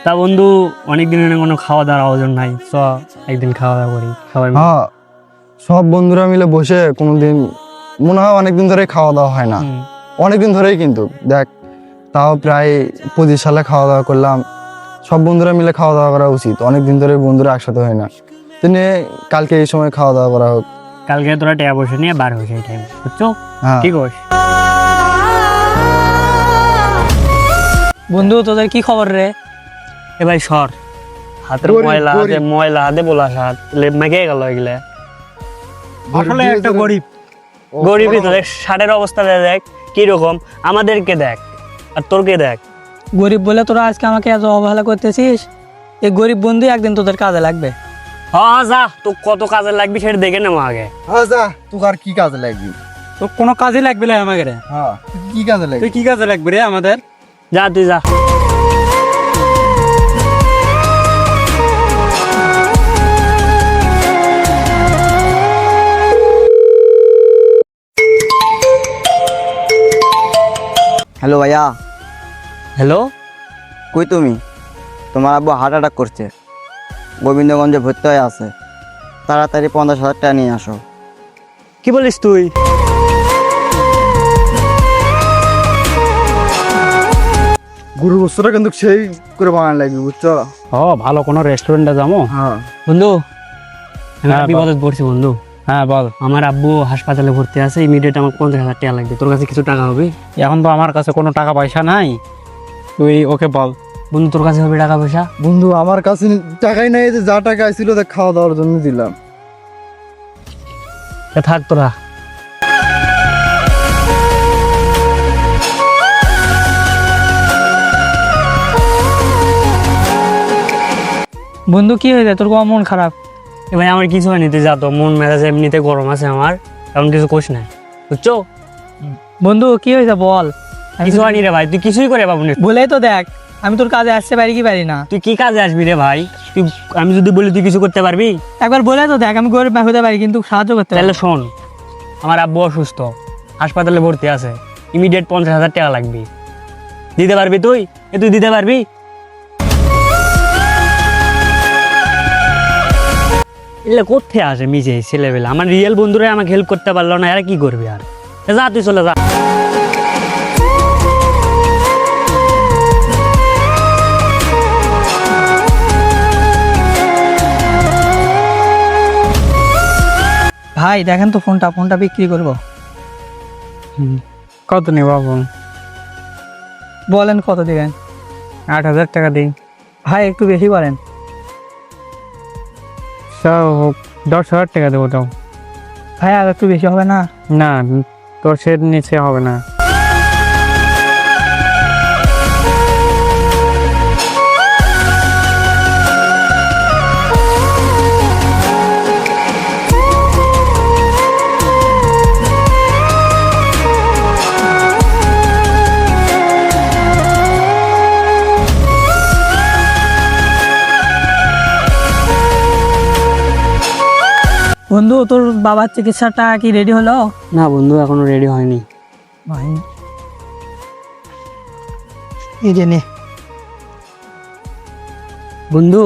তা বন্ধু, অনেকদিন কোনো খাওয়া দাওয়ার আয়োজন নাই, চ একদিন খাওয়া দাওয়া করি সবাই মিলে। হ্যাঁ, সব বন্ধুরা মিলে বসে কোনোদিন মনে হয় অনেকদিন ধরে খাওয়া দাওয়া হয় না। অনেকদিন ধরেই কিন্তু দেখ, তাও প্রায় 25 সালে খাওয়া দাওয়া করলাম। সব বন্ধুরা মিলে খাওয়া দাওয়া করা উচিত, অনেকদিন ধরে বন্ধুরা একসাথে হয় না। তিনি কালকে এই সময় খাওয়া দাওয়া করা হোক। কালকে তোরা টাকা পয়সা নিয়ে বার হয়েছে এই টাইম, বুঝছো? হ্যাঁ ঠিক আছে বন্ধু, তোদের কি খবর রে? এ ভাই সর, হাতের গরিব, ময়লা হাতে গরিব। ময়লা হাতে বলা হাত লেপ মেখে গেল এগুলা। আসলে একটা গরিব গরিবই তো। দেখ শার্টের অবস্থা দেখ কিরকম, আমাদেরকে দেখ আর তোরকে দেখ। গরিব বলে তোরা আজকে আমাকে এত অবহেলা করতেছিস? এই গরিব বন্ধু একদিন তোদের কাজে লাগবে। হ্যাঁ যা, তো কত কাজে লাগবে সেটা দেখে নেবো আগে। হ্যাঁ যা, তোর আর কি কাজে লাগবি? তো কোনো কাজে লাগবে না আমাকে রে। হ্যাঁ, কি কাজে লাগবি? তুই কি কাজে লাগবে রে আমাদের? যা তুই যা। হ্যালো ভাইয়া, হ্যালো, কই তুমি? তোমার আব্বু হার্ট অ্যাটাক করছে, গোবিন্দগঞ্জে ভর্তি হয়ে আছে। তাড়াতাড়ি 50,000 টাকা নিয়ে আসো। কি বলিস তুই? গরুর বস্তুটা কিন্তু সেই করে বানানো লাগবে, বুঝছো? ও ভালো কোনো রেস্টুরেন্টে যাবো। হ্যাঁ বন্ধু, আমি হ্যাঁ, একটা বিপদে পড়ছি বন্ধু। হ্যাঁ বল। আমার আব্বু হাসপাতালে ভর্তি আছে, ইমিডিয়েট আমার 50,000 টাকা লাগবে। তোর কাছে কিছু টাকা হবে? এখন তো আমার কাছে কোনো টাকা পয়সা নাই, তুই ওকে বল। বন্ধু তোর কাছে হবে টাকা পয়সা? বন্ধু, আমার কাছে টাকাই নাই, যে যা টাকা ছিল তা খাওয়া দাওয়ার জন্য দিলাম। তা থাক তোরা। বন্ধু কি হয়ে যায় তোর? মন খারাপ? এ ভাই আমার কিছু হয়নি, তুই যা তো। মন মেজাজ এমনিতে গরম আছে আমার, কারণ কিছু কোষ নাই, বুঝছো? বন্ধু কি হয়েছে বল। কিছু হয়নি রে ভাই, তুই কিছুই করে পাবো না। বলেই তো দেখ, আমি তোর কাজে আসতে পারি কি পারি না। তুই কি কাজে আসবি রে ভাই? তুই, আমি যদি বলি তুই কিছু করতে পারবি? একবার বলে তো দেখ, আমি গরিব হতে পারি কিন্তু সাহায্য করতে পারি। তাহলে শোন, আমার আব্বু অসুস্থ, হাসপাতালে ভর্তি আছে, ইমিডিয়েট 50,000 টাকা লাগবে। দিতে পারবি তুই? তুই দিতে পারবি? এগুলো কোথায় আসে মিশে ছেলেবেলা? আমার রিয়েল বন্ধুরা আমাকে হেল্প করতে পারলো না, এরা কি করবে আর? যা তুই চলে যা। ভাই দেখেন তো ফোনটা, ফোনটা বিক্রি করব। কত নেব বল? বলেন কত দিবেন? 8,000 টাকা দিই। ভাই একটু বেশি করেন। সব 10,000 টাকা দেবো তো। ভাই আর একটু বেশি হবে না? না, তোর সে নিচে হবে না। বন্ধু তোর বাবার চিকিৎসার টাকা কি রেডি হলো? না বন্ধু, এখনো রেডি হয়নি। ভাই এই যে নে। বন্ধু